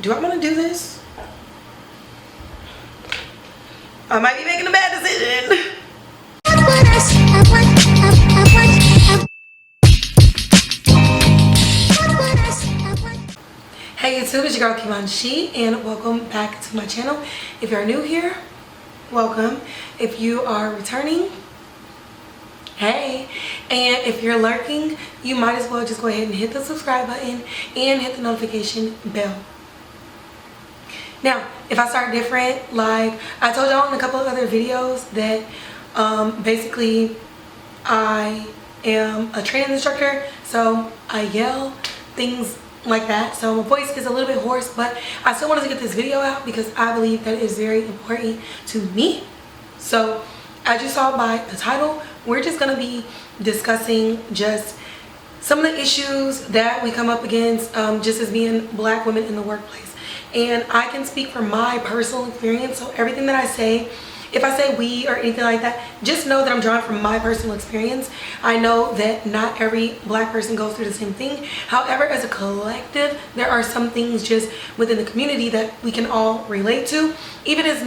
do I want to do this? I might be making a bad decision. Hey YouTube, it's your girl KiVonShe and welcome back to my channel. If you're new here, welcome. If you are returning, hey. And if you're lurking, you might as well just go ahead and hit the subscribe button and hit the notification bell. Now, if I start different, like I told y'all in a couple of other videos that basically I am a training instructor, so I yell, things like that. So my voice is a little bit hoarse, but I still wanted to get this video out because I believe that it is very important to me. So as you saw by the title, we're just going to be discussing just some of the issues that we come up against just as being black women in the workplace. And I can speak from my personal experience, so everything that I say, if I say we or anything like that, just know that I'm drawing from my personal experience. I know that not every black person goes through the same thing. However, as a collective, there are some things just within the community that we can all relate to, even if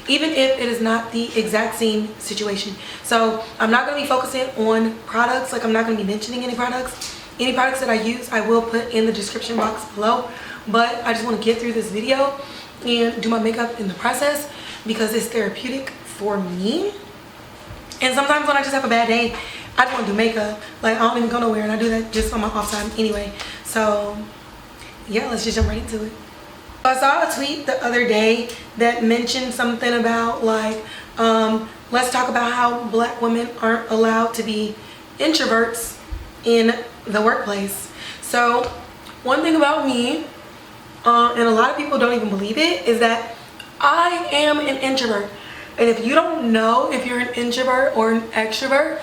it is not the exact same situation. So I'm not going to be focusing on products, like I'm not going to be mentioning any products. Any products that I use, I will put in the description box below. But I just want to get through this video and do my makeup in the process because it's therapeutic for me. And sometimes when I just have a bad day, I just want to do makeup. Like I don't even go nowhere, and I do that just on my off time anyway. So yeah, let's just jump right into it. I saw a tweet the other day that mentioned something about like, let's talk about how black women aren't allowed to be introverts in the workplace. So one thing about me, and a lot of people don't even believe it, is that I am an introvert. And if you don't know if you're an introvert or an extrovert,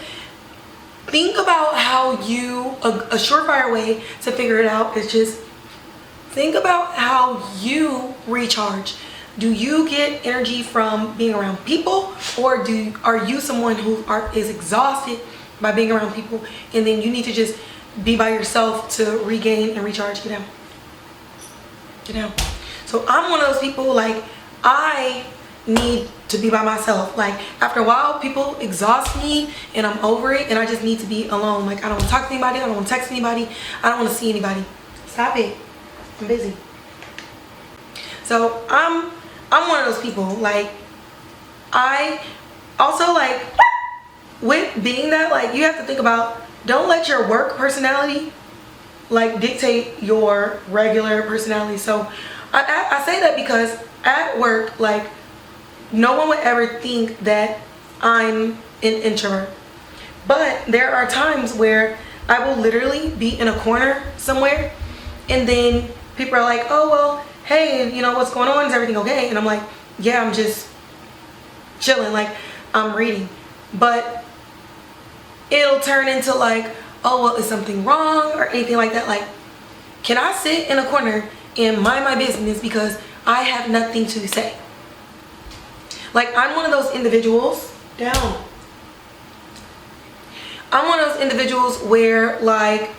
think about how you, a surefire way to figure it out is just think about how you recharge. Do you get energy from being around people, or are you someone who is exhausted by being around people and then you need to just be by yourself to regain and recharge? Get down. So I'm one of those people, like I need to be by myself. Like after a while, people exhaust me and I'm over it and I just need to be alone. Like I don't want to talk to anybody, I don't want to text anybody, I don't want to see anybody. Stop it. I'm busy. So I'm one of those people. Like I also, like with being that, like you have to think about, don't let your work personality like dictate your regular personality. So I say that because at work, like no one would ever think that I'm an introvert, but there are times where I will literally be in a corner somewhere and then people are like, oh well, hey, you know, what's going on, is everything okay? And I'm like, yeah, I'm just chilling, like I'm reading. But it'll turn into like, oh well, is something wrong or anything like that? Like, can I sit in a corner and mind my business because I have nothing to say? Like I'm one of those individuals, I'm one of those individuals where like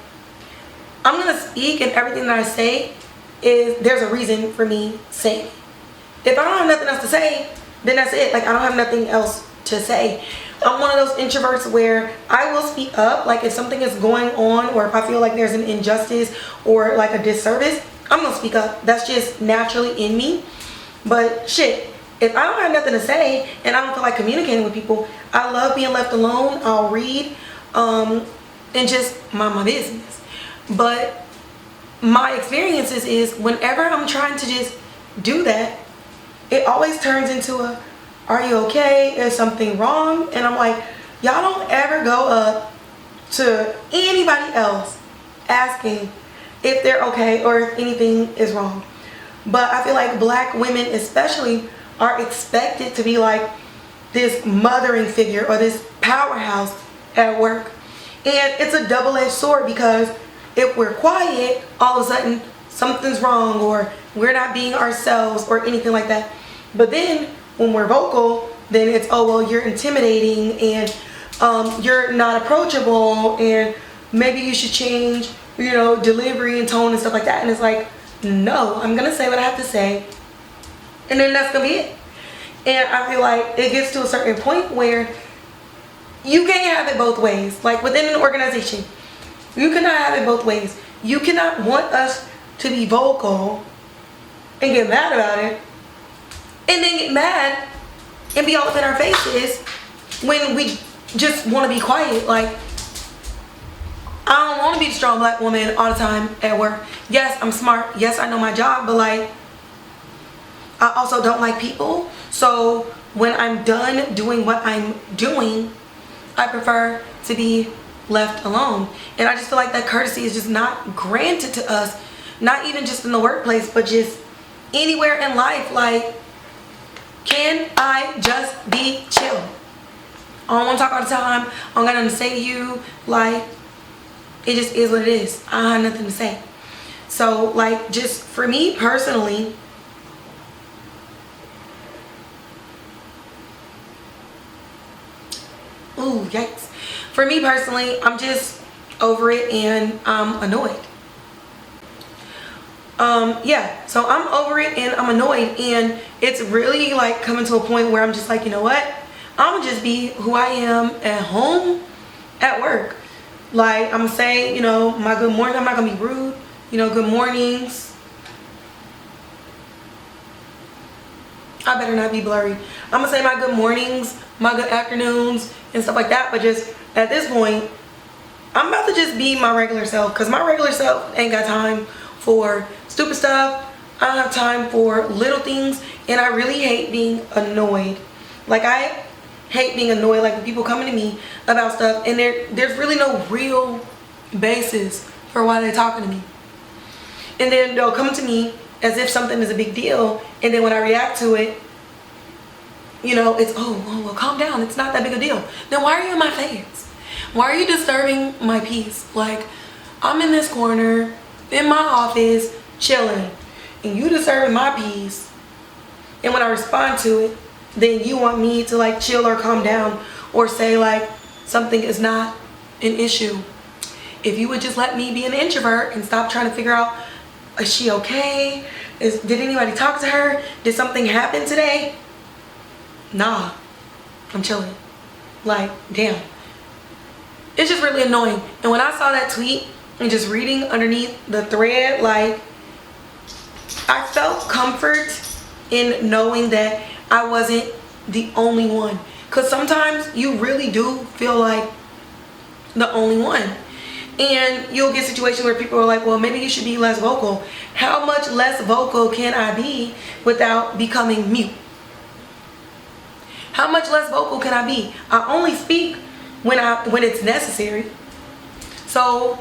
I'm gonna speak and everything that I say there's a reason for me saying it. If I don't have nothing else to say, then that's it. Like I don't have nothing else to say. I'm one of those introverts where I will speak up, like if something is going on or if I feel like there's an injustice or like a disservice, I'm gonna speak up. That's just naturally in me. But shit, if I don't have nothing to say and I don't feel like communicating with people, I love being left alone. I'll read and just mind my business. But my experiences is whenever I'm trying to just do that, it always turns into a, are you okay? Is something wrong? And I'm like, y'all don't ever go up to anybody else asking if they're okay or if anything is wrong. But I feel like black women especially are expected to be like this mothering figure or this powerhouse at work. And it's a double-edged sword because if we're quiet, all of a sudden something's wrong or we're not being ourselves or anything like that. But then when we're vocal, then it's, oh well, you're intimidating and you're not approachable and maybe you should change, you know, delivery and tone and stuff like that. And it's like, no, I'm gonna say what I have to say, and then that's gonna be it. And I feel like it gets to a certain point where you can't have it both ways. Like within an organization, you cannot have it both ways. You cannot want us to be vocal and get mad about it, and then get mad and be all up in our faces when we just want to be quiet. Like, I don't want to be the strong black woman all the time at work. Yes, I'm smart. Yes, I know my job, but like, I also don't like people. So when I'm done doing what I'm doing, I prefer to be left alone. And I just feel like that courtesy is just not granted to us, not even just in the workplace, but just anywhere in life. Like, can I just be chill? I don't want to talk all the time. I don't got nothing to say to you. Like, it just is what it is. I have nothing to say. So like, just for me personally, ooh, yikes. For me personally, I'm just over it and I'm annoyed. Yeah, so I'm over it and I'm annoyed, and it's really like coming to a point where I'm just like, you know what? I'm gonna just be who I am at home, at work. Like, I'm gonna say, you know, my good morning. I'm not gonna be rude. You know, good mornings. I better not be blurry. I'm gonna say my good mornings, my good afternoons, and stuff like that. But just at this point, I'm about to just be my regular self, because my regular self ain't got time for stupid stuff. I don't have time for little things, and I really hate being annoyed. Like, I hate being annoyed, like when people coming to me about stuff and there's really no real basis for why they're talking to me, and then they'll come to me as if something is a big deal, and then when I react to it, you know, it's well, calm down, it's not that big a deal. Then why are you in my face? Why are you disturbing my peace? Like, I'm in this corner in my office chilling, and you disturbing my peace, and when I respond to it, then you want me to like chill or calm down or say like something is not an issue. If you would just let me be an introvert and stop trying to figure out, is she okay? Did anybody talk to her? Did something happen today? Nah, I'm chilling. Like, damn. It's just really annoying. And when I saw that tweet and just reading underneath the thread, like, I felt comfort in knowing that I wasn't the only one. Because sometimes you really do feel like the only one. And you'll get situations where people are like, well, maybe you should be less vocal. How much less vocal can I be without becoming mute? How much less vocal can I be? I only speak when it's necessary. So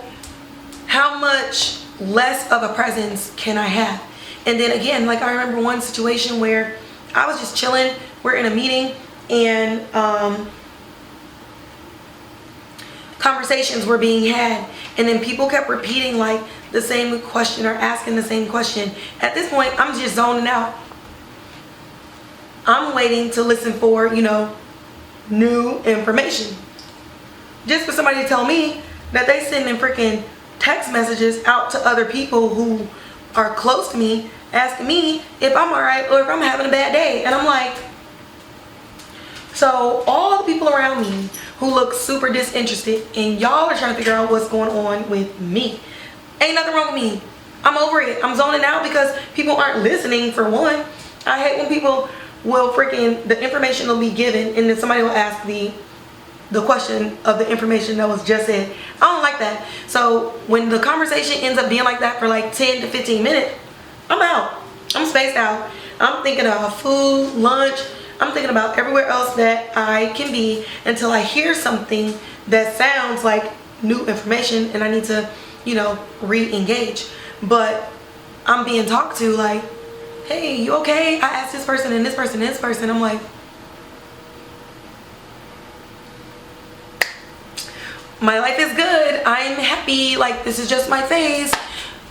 how much less of a presence can I have? And then again, like, I remember one situation where I was just chilling. We're in a meeting, and conversations were being had, and then people kept repeating like the same question or asking the same question. At this point, I'm just zoning out. I'm waiting to listen for, you know, new information. Just for somebody to tell me that they sending freaking text messages out to other people who are close to me, asking me if I'm alright or if I'm having a bad day. And I'm like, so all the people around me who look super disinterested, and y'all are trying to figure out what's going on with me. Ain't nothing wrong with me. I'm over it. I'm zoning out because people aren't listening, for one. I hate when people will freaking, the information will be given and then somebody will ask the question of the information that was just said. I don't like that. So when the conversation ends up being like that for like 10 to 15 minutes, I'm out. I'm spaced out. I'm thinking about food, lunch. I'm thinking about everywhere else that I can be until I hear something that sounds like new information and I need to, you know, re-engage. But I'm being talked to like, hey, you okay? I asked this person and this person and this person. I'm like, my life is good. I'm happy. Like, this is just my phase.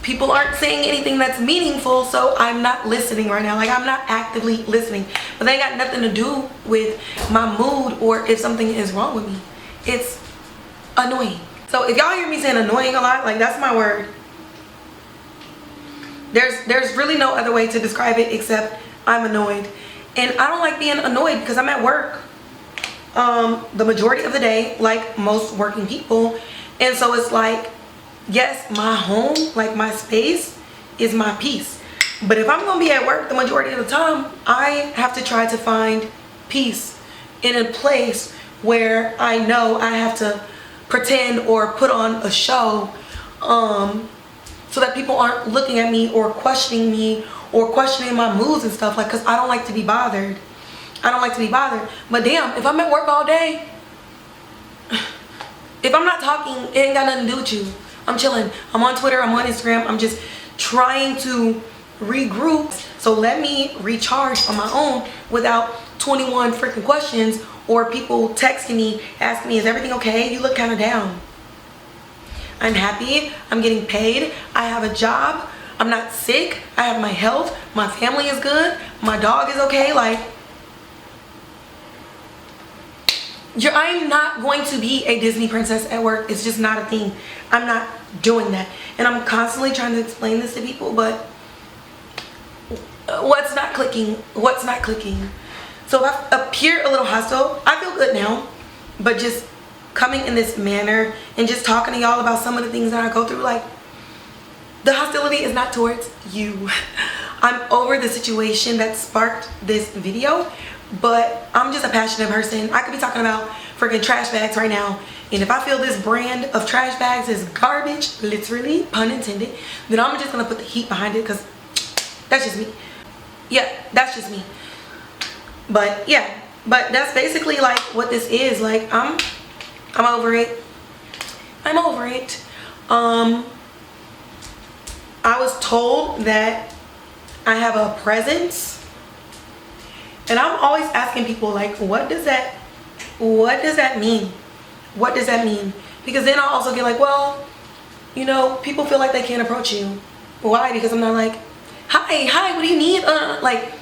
People aren't saying anything that's meaningful, so I'm not listening right now. Like, I'm not actively listening. But they ain't got nothing to do with my mood or if something is wrong with me. It's annoying. So if y'all hear me saying annoying a lot, like, that's my word. There's really no other way to describe it except I'm annoyed. And I don't like being annoyed because I'm at work the majority of the day, like most working people. And so it's like, yes, my home, like my space is my peace. But if I'm gonna be at work the majority of the time, I have to try to find peace in a place where I know I have to pretend or put on a show, so that people aren't looking at me or questioning my moods and stuff, like, because I don't like to be bothered. I don't like to be bothered. But damn, if I'm at work all day, if I'm not talking, it ain't got nothing to do with you. I'm chilling. I'm on Twitter, I'm on Instagram, I'm just trying to regroup. So let me recharge on my own without 21 freaking questions or people texting me, asking me, is everything okay? You look kind of down. I'm happy, I'm getting paid, I have a job, I'm not sick, I have my health, my family is good, my dog is okay. Like, I'm not going to be a Disney princess at work. It's just not a thing. I'm not doing that. And I'm constantly trying to explain this to people, but what's not clicking? What's not clicking? So if I appear a little hostile, I feel good now, but just coming in this manner and just talking to y'all about some of the things that I go through, like, the hostility is not towards you. I'm over the situation that sparked this video, but I'm just a passionate person. I could be talking about freaking trash bags right now, and if I feel this brand of trash bags is garbage, literally, pun intended, then I'm just gonna put the heat behind it, because that's just me. Yeah, that's just me. But yeah, but that's basically like what this is. Like, I'm over it. I'm over it. I was told that I have a presence, and I'm always asking people, like, what does that mean? What does that mean? Because then I'll also get like, well, you know, people feel like they can't approach you. Why? Because I'm not like, hi, what do you need? Like,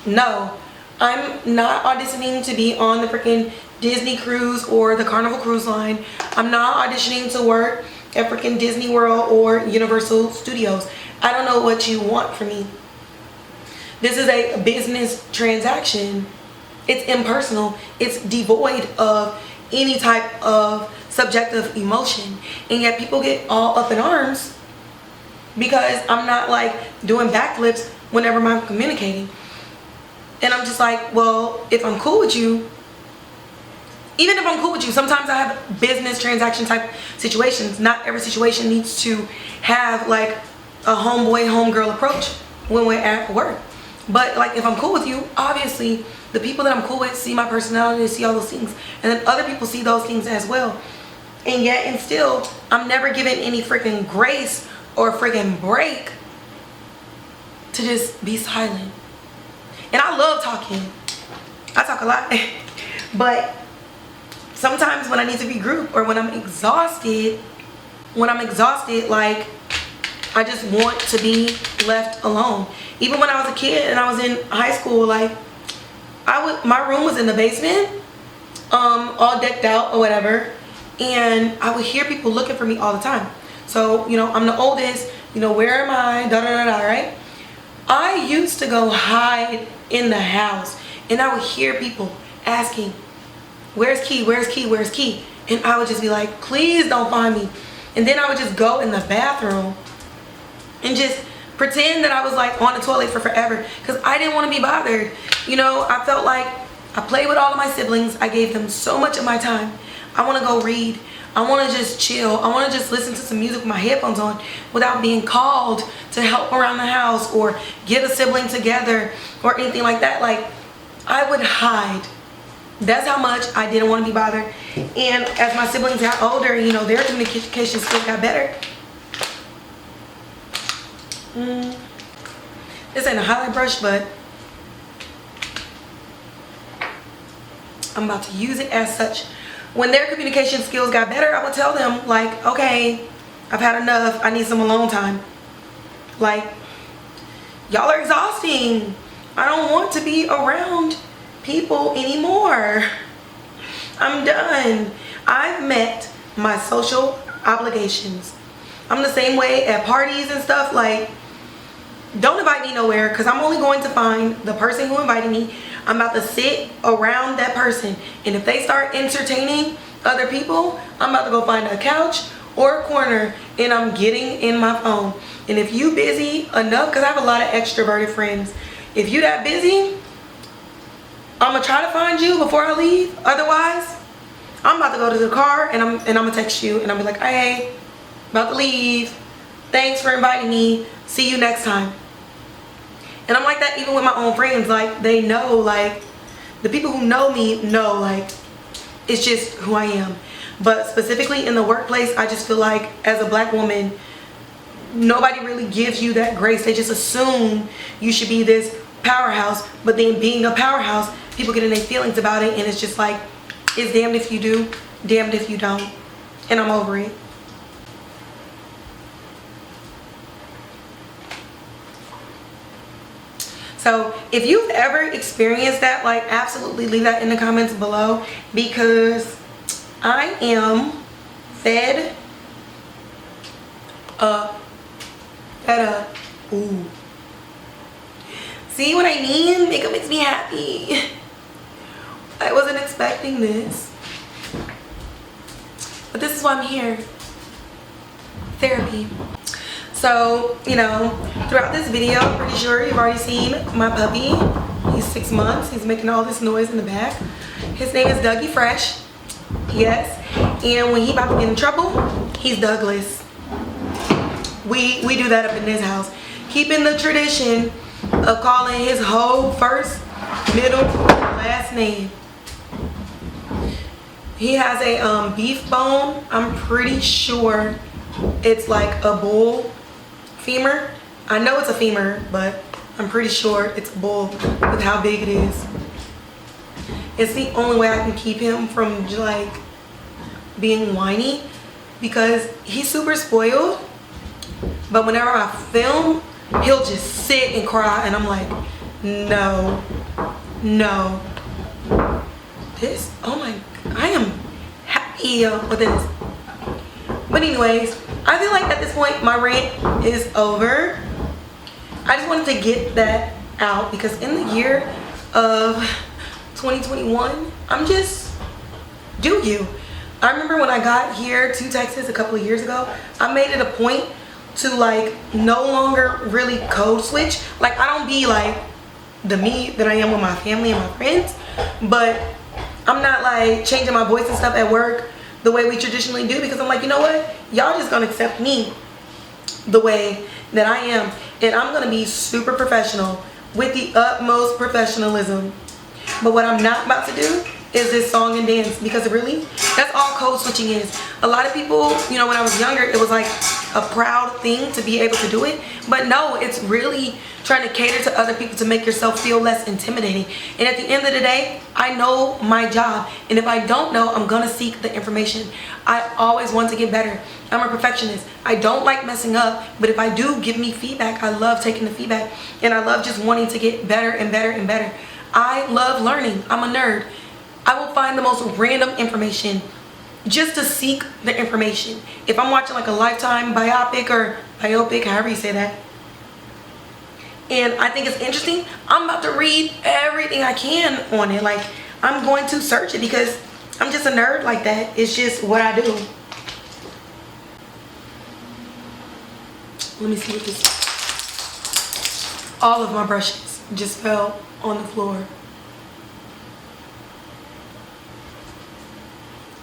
no, I'm not auditioning to be on the freaking Disney cruise or the Carnival Cruise Line. I'm not auditioning to work at freaking Disney World or Universal Studios. I don't know what you want from me. This is a business transaction. It's impersonal. It's devoid of any type of subjective emotion. And yet people get all up in arms because I'm not like doing backflips whenever I'm communicating. And I'm just like, well, if I'm cool with you, even if I'm cool with you, sometimes I have business transaction type situations. Not every situation needs to have like a homeboy, homegirl approach when we're at work. But like, if I'm cool with you, obviously the people that I'm cool with see my personality, see all those things. And then other people see those things as well. And yet and still, I'm never given any freaking grace or freaking break to just be silent. And I love talking. I talk a lot. But sometimes when I need to regroup or when I'm exhausted, like, I just want to be left alone. Even when I was a kid and I was in high school, like, my room was in the basement, all decked out or whatever, and I would hear people looking for me all the time. So, you know, I'm the oldest, you know, where am I, right? I used to go hide in the house, and I would hear people asking, where's Key? And I would just be like, please don't find me. And then I would just go in the bathroom and just pretend that I was like on the toilet for forever, because I didn't want to be bothered. You know, I felt like I played with all of my siblings. I gave them so much of my time. I want to go read. I want to just chill. I want to just listen to some music with my headphones on without being called to help around the house or get a sibling together or anything like that. Like, I would hide. That's how much I didn't want to be bothered. And as my siblings got older, you know, their communication skills got better. This ain't a highlight brush, but I'm about to use it as such. When their communication skills got better, I would tell them, like, okay, I've had enough. I need some alone time. Like, y'all are exhausting. I don't want to be around people anymore. I'm done. I've met my social obligations. I'm the same way at parties and stuff. Like, don't invite me nowhere, because I'm only going to find the person who invited me. I'm about to sit around that person, and if they start entertaining other people, I'm about to go find a couch or a corner, and I'm getting in my phone. And if you busy enough, because I have a lot of extroverted friends, if you that busy, I'm gonna try to find you before I leave. Otherwise, I'm about to go to the car, and I'm gonna text you, and I'll be like, hey, about to leave, thanks for inviting me, see you next time. And I'm like that even with my own friends. Like, they know, like, the people who know me know, like, it's just who I am. But specifically in the workplace, I just feel like as a black woman, nobody really gives you that grace. They just assume you should be this powerhouse, but then being a powerhouse, people get in their feelings about it, and it's just like, it's damned if you do, damned if you don't. And I'm over it. So if you've ever experienced that, like, absolutely leave that in the comments below, because I am fed up. Ooh. See what I mean? Makeup makes me happy. I wasn't expecting this, but this is why I'm here. Therapy. So, you know, throughout this video, I'm pretty sure you've already seen my puppy. He's 6 months. He's making all this noise in the back. His name is Dougie Fresh. Yes. And when he about to get in trouble, he's Douglas. We do that up in this house. Keeping the tradition of calling his whole first, middle, last name. He has a beef bone. I'm pretty sure it's like a bull femur. I know it's a femur, but I'm pretty sure it's a bull with how big it is. It's the only way I can keep him from like being whiny, because he's super spoiled, but whenever I film, he'll just sit and cry, and I'm like, no. This, oh my, I am happy with this. But anyways, I feel like at this point my rant is over. I just wanted to get that out, because in the year of 2021, I'm just, do you. I remember when I got here to Texas a couple of years ago, I made it a point to like no longer really code switch. Like, I don't be like the me that I am with my family and my friends, but I'm not like changing my voice and stuff at work the way we traditionally do, because I'm like, you know what, y'all just gonna accept me the way that I am, and I'm gonna be super professional with the utmost professionalism. But what I'm not about to do is this song and dance, because really, that's all code switching is. A lot of people, you know, when I was younger, it was like a proud thing to be able to do it, but no, it's really trying to cater to other people to make yourself feel less intimidating. And at the end of the day, I know my job, and if I don't know, I'm gonna seek the information. I always want to get better. I'm a perfectionist. I don't like messing up, but if I do, give me feedback. I love taking the feedback, and I love just wanting to get better and better and better. I love learning. I'm a nerd. I will find the most random information just to seek the information. If I'm watching like a Lifetime biopic or biopic, however you say that, and I think it's interesting, I'm about to read everything I can on it. Like, I'm going to search it, because I'm just a nerd like that. It's just what I do. Let me see what this is. All of my brushes just fell on the floor.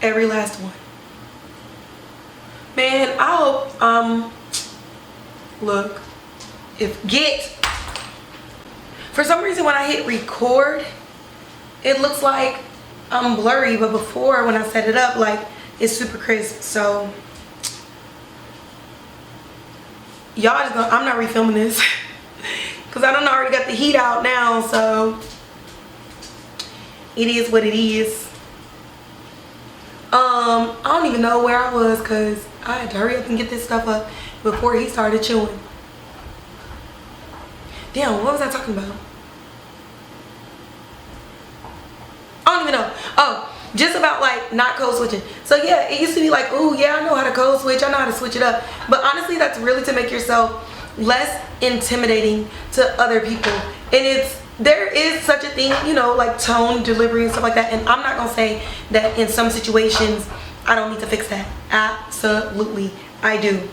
Every last one. Man, I hope, look, for some reason when I hit record, it looks like I'm blurry, but before when I set it up, like, it's super crisp. So y'all just gonna, I'm not refilming this because I don't already got the heat out now, so it is what it is. I don't even know where I was, because I had to hurry up and get this stuff up before he started chewing. Damn, what was I talking about? I don't even know. Oh, just about like not code switching. So yeah, it used to be like, oh yeah, I know how to code switch, I know how to switch it up. But honestly, that's really to make yourself less intimidating to other people. And there is such a thing, you know, like tone, delivery, and stuff like that. And I'm not gonna say that in some situations I don't need to fix that. Absolutely, I do.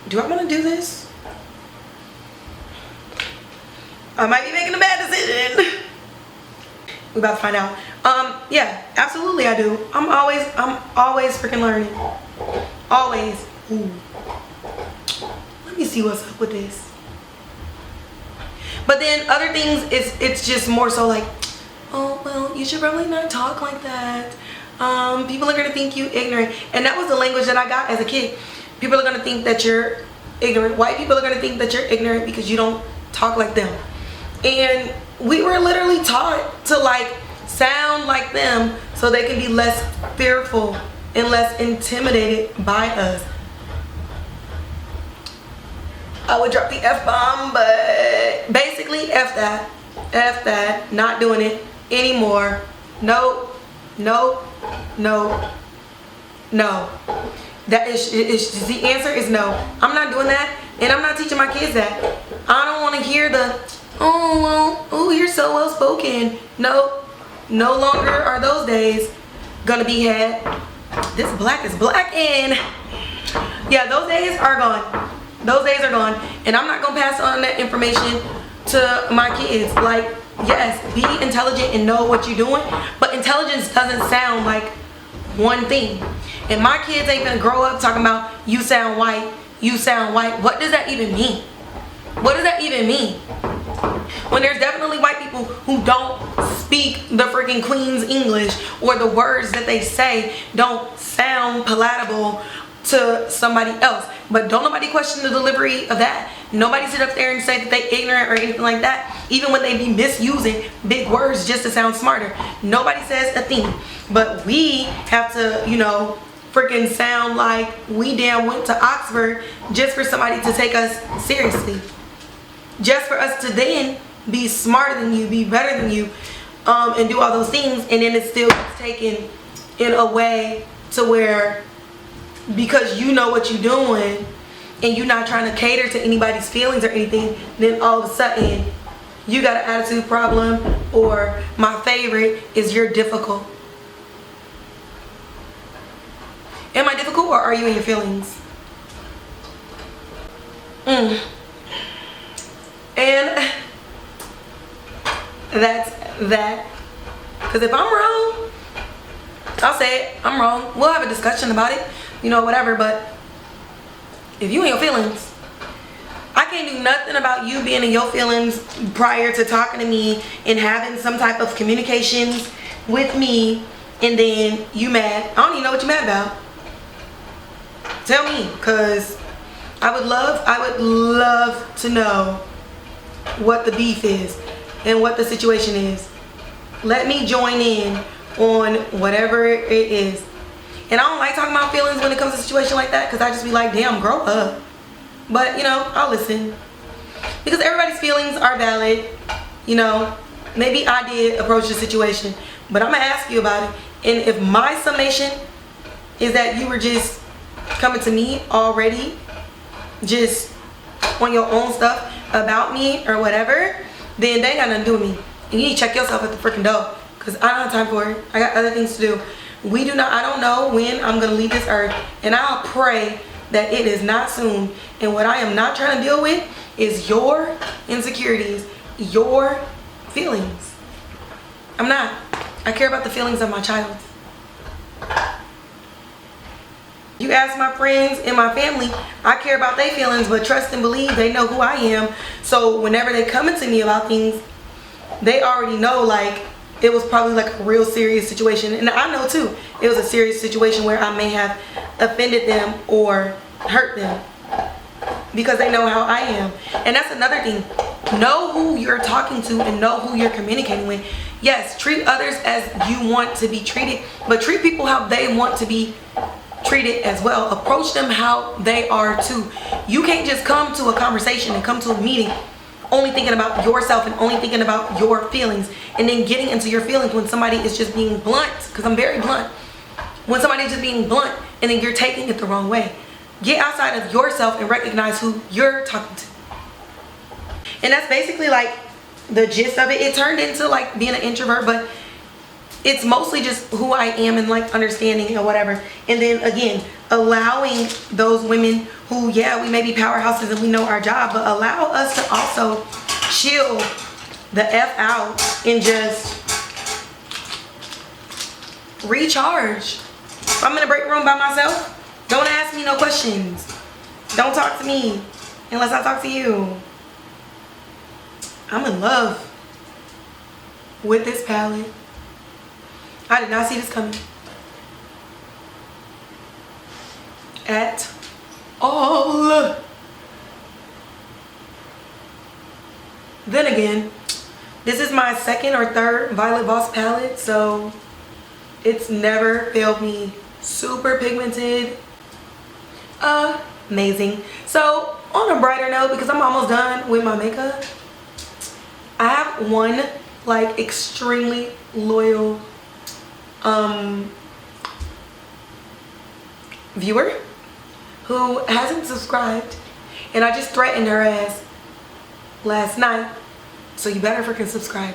Do I want to do this? I might be making a bad decision. We about to find out. Yeah, absolutely I do. I'm always freaking learning. Always. Ooh. Let me see what's up with this. But then other things, it's just more so like, oh, well, you should probably not talk like that. People are gonna think you ignorant. And that was the language that I got as a kid. People are gonna think that you're ignorant. White people are gonna think that you're ignorant because you don't talk like them. And we were literally taught to like sound like them so they can be less fearful and less intimidated by us. I would drop the F-bomb, but basically F that, not doing it anymore. No. That is the answer is no. I'm not doing that, and I'm not teaching my kids that. I don't want to hear the, oh, well, oh, you're so well spoken. No longer are those days gonna be had. This black is black, and yeah, those days are gone. Those days are gone, and I'm not gonna pass on that information to my kids. Like, yes, be intelligent and know what you're doing, but intelligence doesn't sound like one thing. And my kids ain't gonna grow up talking about you sound white, you sound white. What does that even mean? What does that even mean? When there's definitely white people who don't speak the freaking Queen's English, or the words that they say don't sound palatable to somebody else. But don't nobody question the delivery of that. Nobody sit up there and say that they ignorant or anything like that, even when they be misusing big words just to sound smarter. Nobody says a thing. But we have to, you know, freaking sound like we damn went to Oxford just for somebody to take us seriously. Just for us to then be smarter than you, be better than you, and do all those things, and then it's still taken in a way to where, because you know what you're doing and you're not trying to cater to anybody's feelings or anything, then all of a sudden you got an attitude problem, or my favorite is you're difficult. Am I difficult, or are you in your feelings? And that's that. Because if I'm wrong, I'll say it. I'm wrong. We'll have a discussion about it, you know, whatever. But if you in your feelings, I can't do nothing about you being in your feelings prior to talking to me and having some type of communications with me, and then you mad. I don't even know what you're mad about. Tell me, because I would love to know what the beef is and what the situation is. Let me join in on whatever it is. And I don't like talking about feelings when it comes to a situation like that, because I just be like, damn, grow up. But, you know, I'll listen. Because everybody's feelings are valid. You know, maybe I did approach the situation, but I'm going to ask you about it. And if my summation is that you were just coming to me already, just on your own stuff about me or whatever, then they ain't got nothing to do with me. And you need to check yourself at the freaking door, because I don't have time for it. I got other things to do. I don't know when I'm gonna leave this earth, and I'll pray that it is not soon. And what I am not trying to deal with is your insecurities, your feelings. I'm not. I care about the feelings of my child. You ask my friends and my family, I care about their feelings, but trust and believe they know who I am. So whenever they come to me about things, they already know, like, it was probably like a real serious situation. And I know too, it was a serious situation where I may have offended them or hurt them, because they know how I am. And that's another thing. Know who you're talking to and know who you're communicating with. Yes, treat others as you want to be treated, but treat people how they want to be treated as well. Approach them how they are too. You can't just come to a conversation and come to a meeting only thinking about yourself and only thinking about your feelings, and then getting into your feelings when somebody is just being blunt, because I'm very blunt. when somebody's just being blunt and then you're taking it the wrong way. Get outside of yourself and recognize who you're talking to. And that's basically like the gist of it. It turned into like being an introvert, but it's mostly just who I am and like understanding or whatever. And then again, allowing those women who, yeah, we may be powerhouses and we know our job, but allow us to also chill the F out and just recharge. If I'm in a break room by myself, don't ask me no questions. Don't talk to me unless I talk to you. I'm in love with this palette. I did not see this coming at all. Then again, this is my second or third Violet Voss palette, so it's never failed me. Super pigmented, amazing. So on a brighter note, because I'm almost done with my makeup, I have one like extremely loyal viewer who hasn't subscribed, and I just threatened her ass last night, so you better freaking subscribe.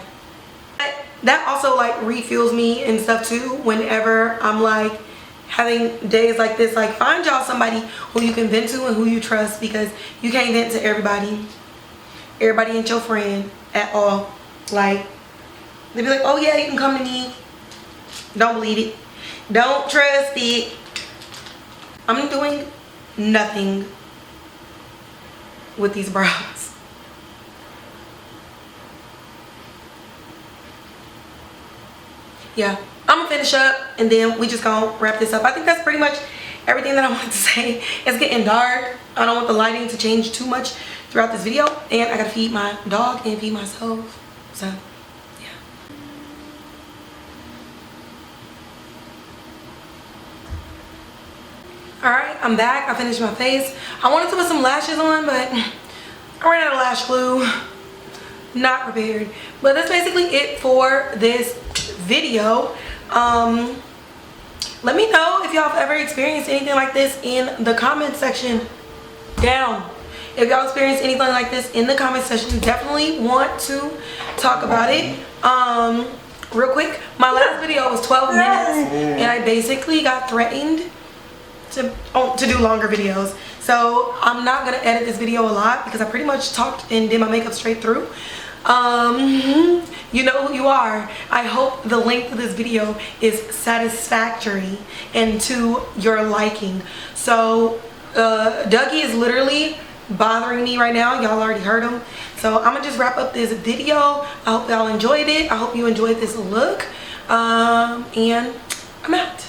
That also like refuels me and stuff too whenever I'm like having days like this. Like, find y'all somebody who you can vent to and who you trust, because you can't vent to everybody. Everybody ain't your friend at all. Like, they be like, oh yeah, you can come to me. Don't believe it. Don't trust it. I'm doing nothing with these brows. Yeah, I'm gonna finish up and then we just gonna wrap this up. I think that's pretty much everything that I wanted to say. It's getting dark. I don't want the lighting to change too much throughout this video, and I gotta feed my dog and feed myself, so yeah. Alright, I'm back. I finished my face. I wanted to put some lashes on, but I ran out of lash glue. Not prepared. But that's basically it for this video. Let me know if y'all have ever experienced anything like this in the comment section down. If y'all experienced anything like this in the comment section, definitely want to talk about it. Real quick, my last video was 12 minutes and I basically got threatened to do longer videos. So I'm not gonna edit this video a lot because I pretty much talked and did my makeup straight through. You know who you are. I hope the length of this video is satisfactory and to your liking. So Dougie is literally bothering me right now. Y'all already heard him. So I'm gonna just wrap up this video. I hope y'all enjoyed it. I hope you enjoyed this look. And I'm out.